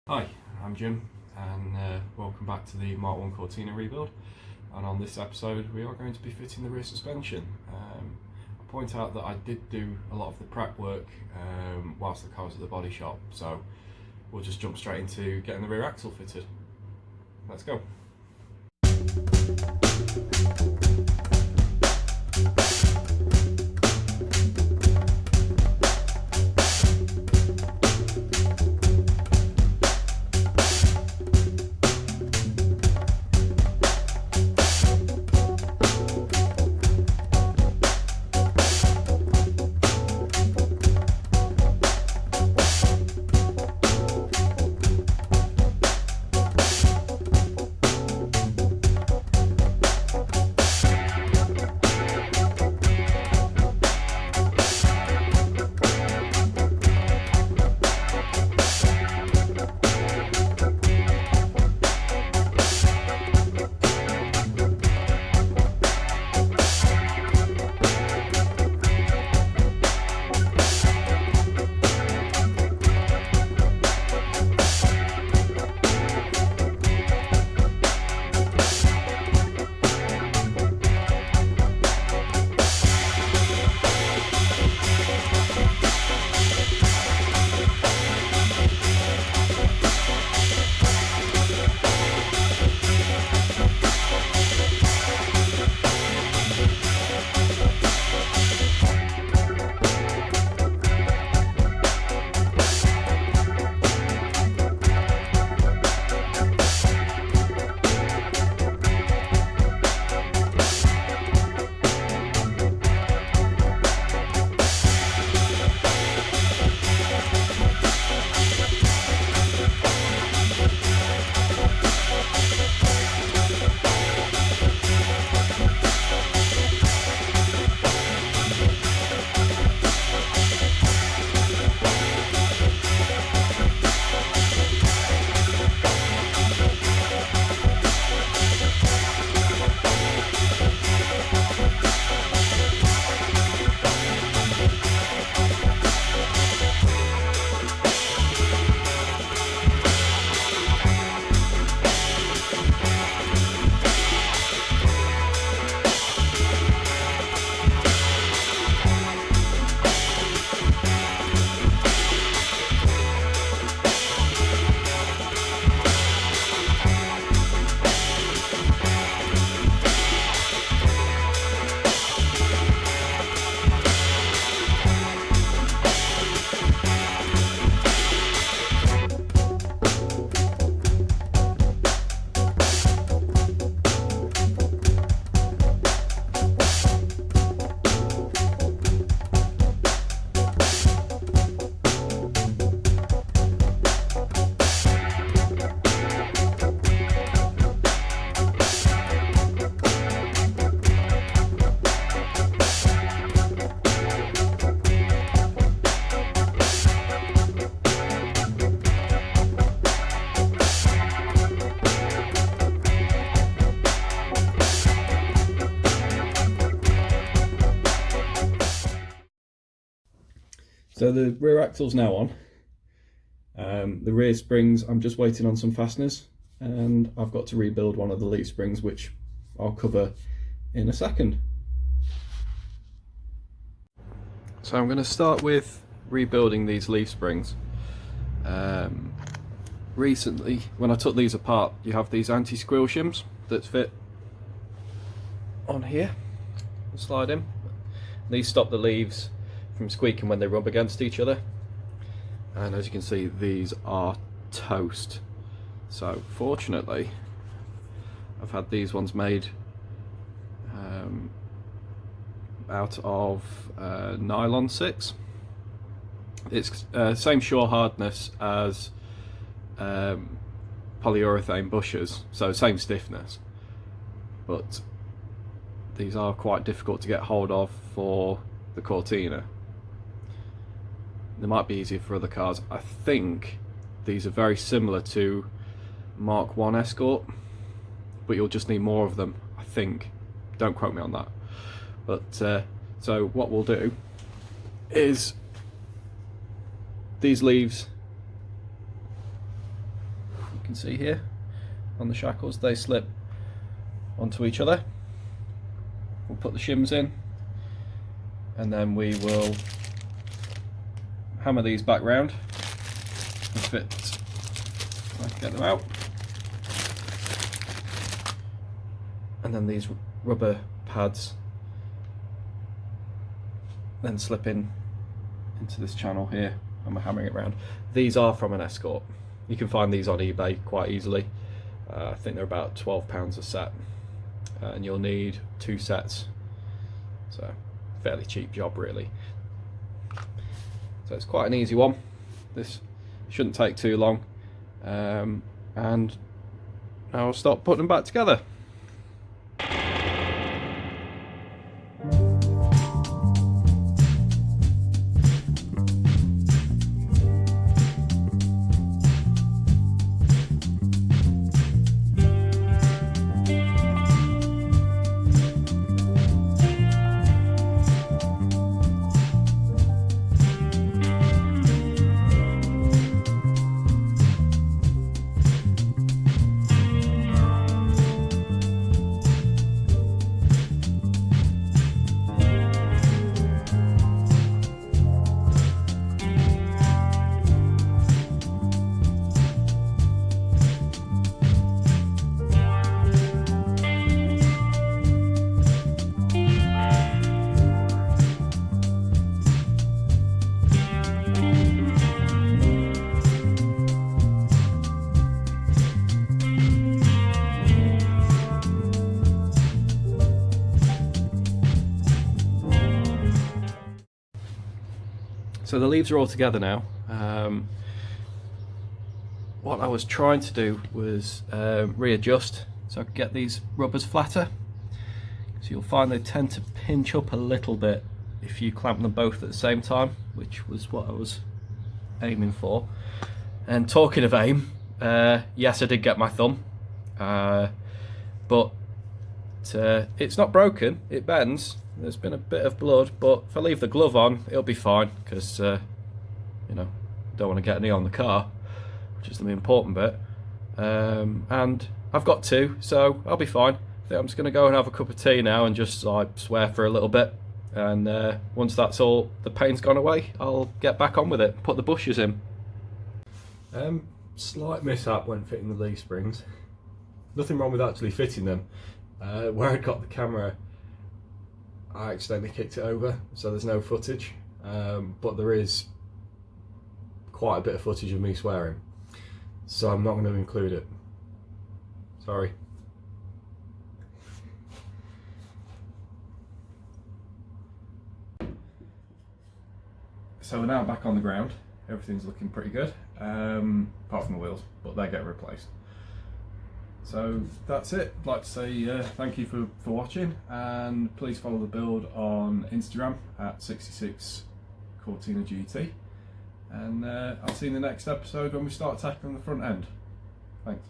Hi, I'm Jim, and welcome back to the Mk1 Cortina rebuild. And on this episode we are going to be fitting the rear suspension. I'll point out that I did do a lot of the prep work whilst the car was at the body shop, so we'll just jump straight into getting the rear axle fitted. Let's go. So the rear axle's now on. The rear springs, I'm just waiting on some fasteners, and I've got to rebuild one of the leaf springs, which I'll cover in a second. So I'm going to start with rebuilding these leaf springs. Recently, when I took these apart, you have these anti-squeal shims that fit on here and slide in. These stop the leaves from squeaking when they rub against each other, and as you can see, these are toast. So fortunately I've had these ones made out of nylon 6. It's same shore hardness as polyurethane bushes, so same stiffness, but these are quite difficult to get hold of for the Cortina. They might be easier for other cars. I think these are very similar to Mk1 Escort, but you'll just need more of them, I think. Don't quote me on that. But so what we'll do is these leaves can see here on the shackles, they slip onto each other. We'll put the shims in, and then we will hammer these back round and fit. I can get them out, and then these rubber pads then slip in into this channel here, and we're hammering it round. These are from an Escort. You can find these on eBay quite easily. I think they're about £12 a set, and you'll need 2 sets, so fairly cheap job really. So it's quite an easy one. This shouldn't take too long, and now I'll start putting them back together. So the leaves are all together now. What I was trying to do was readjust so I could get these rubbers flatter. So you'll find they tend to pinch up a little bit if you clamp them both at the same time, which was what I was aiming for. And talking of aim, yes, I did get my thumb, but it's not broken, it bends. There's been a bit of blood, but if I leave the glove on, it'll be fine, because you know, don't want to get any on the car, which is the important bit. And I've got 2, so I'll be fine. I think I'm just going to go and have a cup of tea now and just like swear for a little bit. And once that's all, the pain's gone away, I'll get back on with it, put the bushes in. Slight mishap when fitting the leaf springs. Nothing wrong with actually fitting them. Where I got the camera, I accidentally kicked it over, so there's no footage, but there is quite a bit of footage of me swearing, so I'm not going to include it. Sorry. So we're now back on the ground. Everything's looking pretty good, apart from the wheels, but they get replaced. So that's it. I'd like to say thank you for watching, and please follow the build on Instagram at 66 Cortina GT, and I'll see you in the next episode when we start tackling the front end. Thanks.